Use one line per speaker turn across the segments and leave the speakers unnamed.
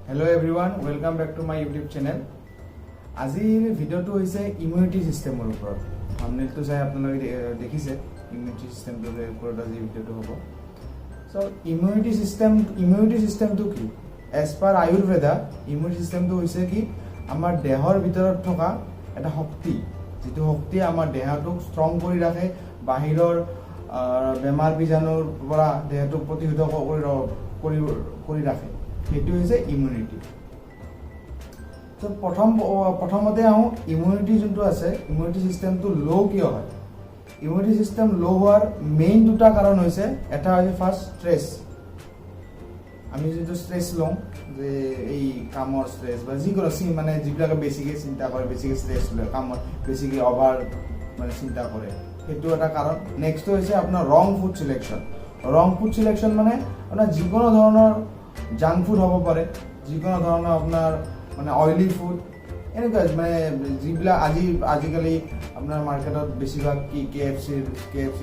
Hello everyone, welcome back to my YouTube channel. আজিৰ ভিডিঅ'টো হৈছে ইমিউনিটি সিস্টেমৰ ওপৰত। থাম্বনেইলটো চাই আপোনালোকে দেখিছে ইমিউনিটি সিস্টেমটোৰ ওপৰত আজি ভিডিঅ'টো হ'ব। সো ইমিউনিটি সিস্টেমটো কি? এজ পাৰ আয়ুৰ্বেদা ইমিউনিটি সিস্টেমটো হৈছে কি আমাৰ দেহৰ ভিতৰত থকা এটা শক্তি, যিটো শক্তি আমাৰ দেহটোক ষ্ট্ৰং কৰি ৰাখে, বাহিৰৰ বেমাৰ বীজাণুৰ পৰা দেহটোক প্ৰতিৰোধ কৰি ৰাখে। সেইটো হৈছে ইমিউনিটি। তো প্ৰথমতে আহোঁ ইমিউনিটি যোনটো আছে, ইমিউনিটি সিস্টেমটো লো কিয় হয়? ইমিউনিটি সিস্টেম লো হোৱাৰ মেইন দুটা কাৰণ হৈছে, এটা হৈছে ফাৰ্ষ্ট ষ্ট্ৰেছ। আমি যিটো ষ্ট্ৰেছ লওঁ, যে এই কামৰ ষ্ট্ৰেছ বা যিকোনো মানে যিবিলাকে বেছিকৈ চিন্তা কৰে, বেছিকৈ ষ্ট্ৰেছ লয়, কামত বেছিকৈ অভাৰ মানে চিন্তা কৰে, সেইটো এটা কাৰণ। নেক্সট হৈছে আপোনাৰ ৰং ফুড চিলেকশ্যন। ৰং ফুড চিলেকশ্যন মানে আপোনাৰ যিকোনো ধৰণৰ জাংক ফুড হ'ব পাৰে, যিকোনো ধৰণৰ আপোনাৰ মানে অইলি ফুড, এনেকুৱা মানে যিবিলাক আজিকালি আপোনাৰ মাৰ্কেটত বেছিভাগ কি KFC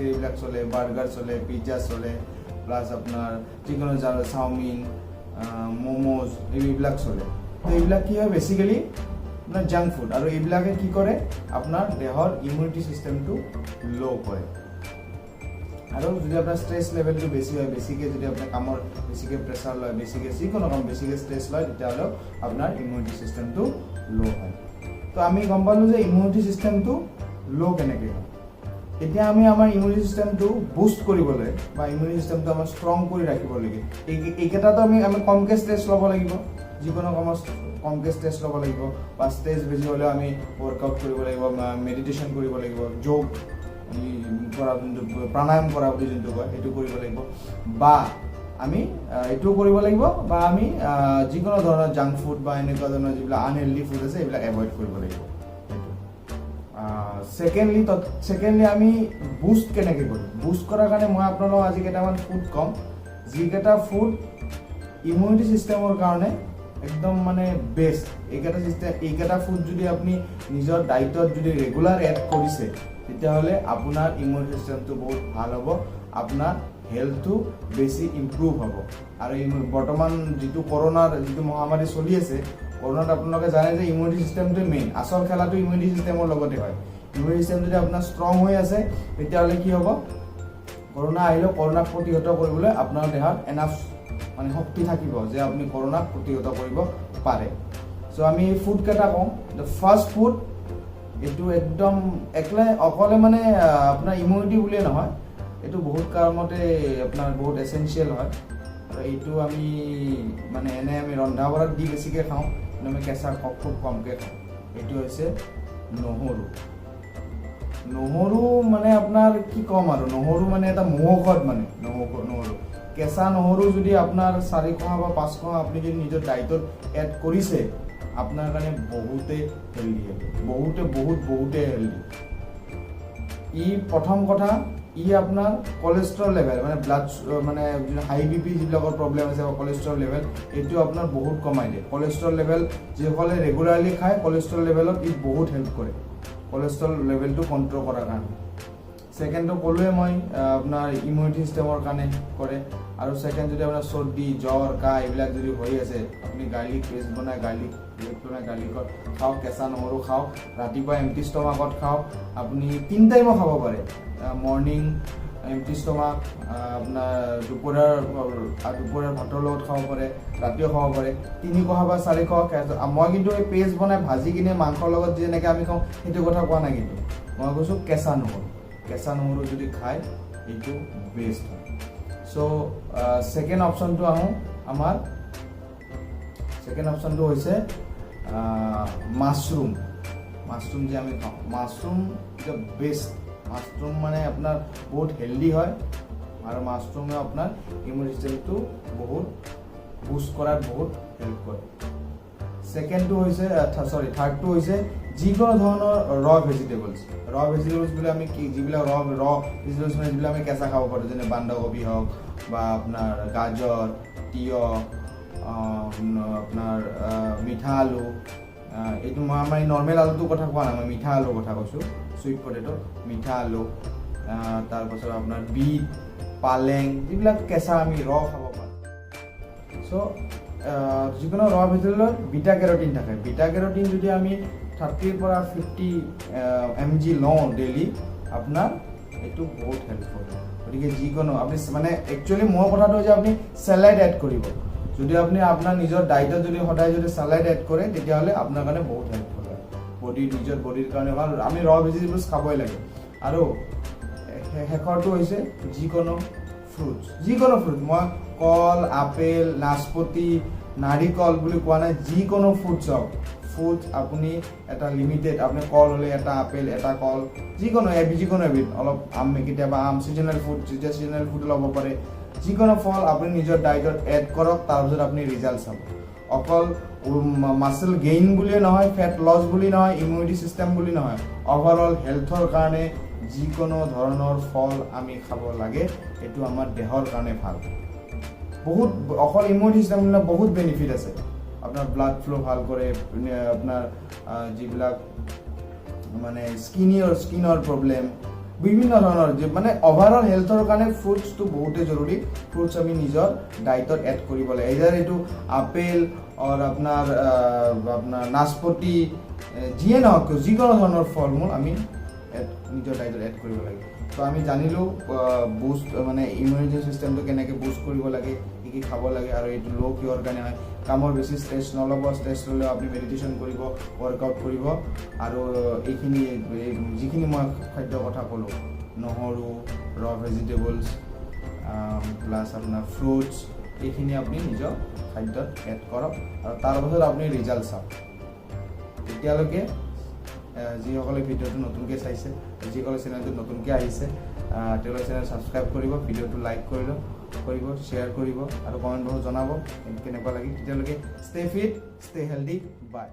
এইবিলাক চলে, বাৰ্গাৰ চলে, পিজ্জা চলে, প্লাছ আপোনাৰ যিকোনো চাওমিন, ম'ম'জ এইবিলাক চলে। তো এইবিলাক কি হয় বেছিকেলি আপোনাৰ জাংক ফুড, আৰু এইবিলাকে কি কৰে আপোনাৰ দেহৰ ইমিউনিটি চিষ্টেমটো ল' কৰে। আৰু যদি আপোনাৰ ষ্ট্ৰেছ লেভেলটো বেছি হয়, বেছিকৈ যদি আপোনাৰ কামৰ বেছিকৈ প্ৰেছাৰ লয়, বেছিকৈ যিকোনো কাম বেছিকৈ ষ্ট্ৰেছ লয়, তেতিয়াহ'লেও আপোনাৰ ইমিউনিটি চিষ্টেমটো ল' হয়। তো আমি গম পালোঁ যে ইমিউনিটি চিষ্টেমটো ল' কেনেকৈ হয়। এতিয়া আমি আমাৰ ইমিউনিটি চিষ্টেমটো বুষ্ট কৰিবলৈ বা ইমিউনিটি চিষ্টেমটো আমাৰ ষ্ট্ৰং কৰি ৰাখিবলৈকে এইকেইটাতো আমি কমকৈ ষ্ট্ৰেছ ল'ব লাগিব, যিকোনো কামত কমকৈ ষ্ট্ৰেছ ল'ব লাগিব, বা ষ্ট্ৰেছ বেছি হ'লেও আমি ৱৰ্কআউট কৰিব লাগিব, মেডিটেশ্যন কৰিব লাগিব, যোগ কৰা যোনটো প্ৰাণায়াম কৰা বুলি যোনটো কয় সেইটো কৰিব লাগিব, বা আমি এইটো কৰিব লাগিব, বা আমি যিকোনো ধৰণৰ জাংক ফুড বা এনেকুৱা ধৰণৰ যিবিলাক আনহেল্ডি ফুড আছে এইবিলাক এভইড কৰিব লাগিব। ছেকেণ্ডলি আমি বুষ্ট কেনেকৈ কৰিম? বুষ্ট কৰাৰ কাৰণে মই আপোনালোকক আজি কেইটামান ফুড ক'ম, যিকেইটা ফুড ইমিউনিটি চিষ্টেমৰ কাৰণে একদম মানে বেষ্ট। এইকেইটা ফুড যদি আপুনি নিজৰ ডায়েটত যদি ৰেগুলাৰ এড কৰিছে, তেতিয়াহ'লে আপোনাৰ ইমিউনিটি চিষ্টেমটো বহুত ভাল হ'ব, আপোনাৰ হেল্থটো বেছি ইম্প্ৰুভ হ'ব। আৰু বৰ্তমান যিটো কৰোণাৰ যিটো মহামাৰী চলি আছে, কৰোণাত আপোনালোকে জানে যে ইমিউনিটি চিষ্টেমটোৱে মেইন, আচল খেলাটো ইমিউনিটি চিষ্টেমৰ লগতে হয়। ইমিউনিটি চিষ্টেম যদি আপোনাৰ ষ্ট্ৰং হৈ আছে, তেতিয়াহ'লে কি হ'ব, কৰোণা আহিলেও কৰোণাক প্ৰতিহত কৰিবলৈ আপোনাৰ দেহত এনাফ মানে শক্তি থাকিব যে আপুনি কৰোণাক প্ৰতিহত কৰিব পাৰে। চ' আমি ফুড কেইটা কওঁ। ফাৰ্ষ্ট ফুড, এইটো একদম অকলে মানে আপোনাৰ ইমিউনিটি বুলিয়ে নহয়, এইটো বহুত কাৰণতে আপোনাৰ বহুত এচেঞ্চিয়েল হয়। আৰু এইটো আমি মানে আমি ৰন্ধা বঢ়াত দি বেছিকৈ খাওঁ, কিন্তু আমি কেঁচা খুব কমকৈ খাওঁ। এইটো হৈছে নহৰু। নহৰু মানে আপোনাৰ কি ক'ম আৰু, নহৰু মানে এটা মহৌষধ, মানে নহৰু কেঁচা নহৰু যদি আপোনাৰ 400 বা 500 আপুনি যদি নিজৰ ডায়েটত এড কৰিছে, আপোনাৰ কাৰণে বহুতে হেল্ডি হ'ব, বহুতে হেল্ডি। প্ৰথম কথা, আপোনাৰ কলেষ্ট্ৰল লেভেল মানে ব্লাড মানে হাই BP যিবিলাকৰ প্ৰব্লেম আছে, কলেষ্ট্ৰল লেভেল এইটো আপোনাৰ বহুত কমাই দিয়ে। কলেষ্ট্ৰল লেভেল যিসকলে ৰেগুলাৰলি খায়, কলেষ্ট্ৰল লেভেলত বহুত হেল্প কৰে, কলেষ্ট্ৰল লেভেলটো কণ্ট্ৰল কৰাৰ কাৰণে। ছেকেণ্ডটো ক'লোৱে মই আপোনাৰ ইমিউনিটি চিষ্টেমৰ কাৰণে কৰে। আৰু ছেকেণ্ড, যদি আপোনাৰ চৰ্দি, জ্বৰ, কাহ এইবিলাক যদি হৈ আছে, আপুনি গাৰ্লিক পেষ্ট বনাই গাৰ্লিকত খাওক, কেঁচা নহৰু খাওক, ৰাতিপুৱা এমটি ষ্টমাকত খাওক। আপুনি 3 টাইমো খাব পাৰে, মৰ্ণিং এমটি ষ্টমাক, আপোনাৰ দুপৰীয়াৰ ভাতৰ লগত খাব পাৰে, ৰাতিও খাব পাৰে, 300 বা 400। মই কিন্তু এই পেষ্ট বনাই ভাজি কিনে মাংসৰ লগত যেনেকৈ আমি খাওঁ সেইটো কথা কোৱা নাই, কিন্তু মই কৈছোঁ কেঁচা নহৰু যদি খায় এইটো বেষ্ট হয়। চ' ছেকেণ্ড অপশ্যনটো আহোঁ। আমাৰ ছেকেণ্ড অপশ্যনটো হৈছে মাছৰুম যে আমি খাওঁ, মাছৰুম এটা বেষ্ট। মাছৰুম মানে আপোনাৰ বহুত হেল্ডি হয়, আৰু মাছৰুমে আপোনাৰ ইমিউনিটি চিষ্টেমটো বহুত বুষ্ট কৰাত বহুত হেল্প কৰে। থাৰ্ডটো হৈছে যিকোনো ধৰণৰ ৰ' ভেজিটেবলছ বুলি আমি যিবিলাক ৰ' ভেজিটেবলছ মানে যিবিলাক আমি কেঁচা খাব পাৰোঁ, যেনে বন্ধাকবি হওক, বা আপোনাৰ গাজৰ, তিয়হ, আপোনাৰ মিঠা আলু। এইটো আমাৰ নৰ্মেল আলুটোৰ কথা কোৱা নাই, মই মিঠা আলুৰ কথা কৈছোঁ, চুইট পটেটো, মিঠা আলু। তাৰপাছত আপোনাৰ বিট, পালেং, যিবিলাক কেঁচা আমি ৰ' খাব পাৰোঁ। চ' যিকোনো ৰ ভেজিটেবলত বিটা কেৰটিন থাকে। বিটা কেৰটিন যদি আমি 30 পৰা 50 mg লওঁ ডেইলি, আপোনাৰ এইটো বহুত হেল্পফুল। গতিকে যিকোনো আপুনি মানে একচুৱেলি মোৰ কথাটো হৈছে আপুনি চেলাইড এড কৰিব। যদি আপুনি আপোনাৰ নিজৰ ডায়েটত যদি সদায় যদি চেলাইড এড কৰে, তেতিয়াহ'লে আপোনাৰ কাৰণে বহুত হেল্পফুল হয়। নিজৰ বডিৰ কাৰণে ভাল। আমি ৰ ভেজিটেবলছ খাবই লাগে। আৰু শেষৰটো হৈছে যিকোনো ফ্ৰুটছ, মই কল, আপেল, নাচপতি, নাৰিকল বুলি কোৱা নাই, যিকোনো ফ্ৰুটছ হওক। ফ্ৰুটছ আপুনি এটা লিমিটেড, আপুনি কল হ'লে এটা আপেল, এটা কল, যিকোনো এবিধ, অলপ কেতিয়াবা আম, ছিজনেল ফুড, যেতিয়া ছিজনেল ফুড ল'ব পাৰে। যিকোনো ফল আপুনি নিজৰ ডায়েটত এড কৰক, তাৰপিছত আপুনি ৰিজাল্ট চাব। অকল মাছল গেইন বুলিয়ে নহয়, ফেট লছ বুলি নহয়, ইমিউনিটি চিষ্টেম বুলি নহয়, অভাৰঅল হেল্থৰ কাৰণে যিকোনো ধৰণৰ ফল আমি খাব লাগে। এইটো আমাৰ দেহৰ কাৰণে ভাল। বহুত অকল ইমিউনিটি চিষ্টেম বহুত বেনিফিট আছে। আপোনাৰ ব্লাড ফ্ল' ভাল কৰে, আপোনাৰ যিবিলাক মানে স্কিনৰ প্ৰব্লেম, বিভিন্ন ধৰণৰ মানে অভাৰঅল হেল্থৰ কাৰণে ফ্ৰুটছটো বহুতেই জৰুৰী। ফ্ৰুটছ আমি নিজৰ ডায়েটত এড কৰিব লাগে। এইদাৰ এইটো আপেল আৰু আপোনাৰ নাচপতি, যিয়ে নহওক, যিকোনো ধৰণৰ ফল মূল আমি নিজৰ ডায়েটত এড কৰিব লাগে। তো আমি জানিলোঁ বুষ্ট মানে ইমিউনিটি চিষ্টেমটো কেনেকৈ বুষ্ট কৰিব লাগে, কি খাব লাগে, আৰু এইটো ল' কিহৰ কাৰণে হয়। কামৰ বেছি ষ্ট্ৰেছ নল'ব, ষ্ট্ৰেছ ল'লেও আপুনি মেডিটেশ্যন কৰিব, ৱৰ্কআউট কৰিব। আৰু এইখিনি যিখিনি মই খাদ্যৰ কথা ক'লোঁ, নহৰু, ৰ ভেজিটেবলছ প্লাছ আপোনাৰ ফ্ৰুটছ, এইখিনি আপুনি নিজৰ খাদ্যত এড কৰক, আৰু তাৰ পাছত আপুনি ৰিজাল্ট চাওক। এতিয়ালৈকে যিসকলে ভিডিঅ'টো নতুনকৈ চাইছে, যিসকলে চেনেলটো নতুনকৈ আহিছে, তেওঁলোকে চেনেল ছাবস্ক্ৰাইব কৰিব, ভিডিঅ'টো লাইক কৰিব, শ্বেয়াৰ কৰিব, আৰু কমেণ্ট বক্সত জনাব কেনেকুৱা লাগিল। তেতিয়ালৈকে ষ্টে ফিট, ষ্টে হেল্ডি, বাই।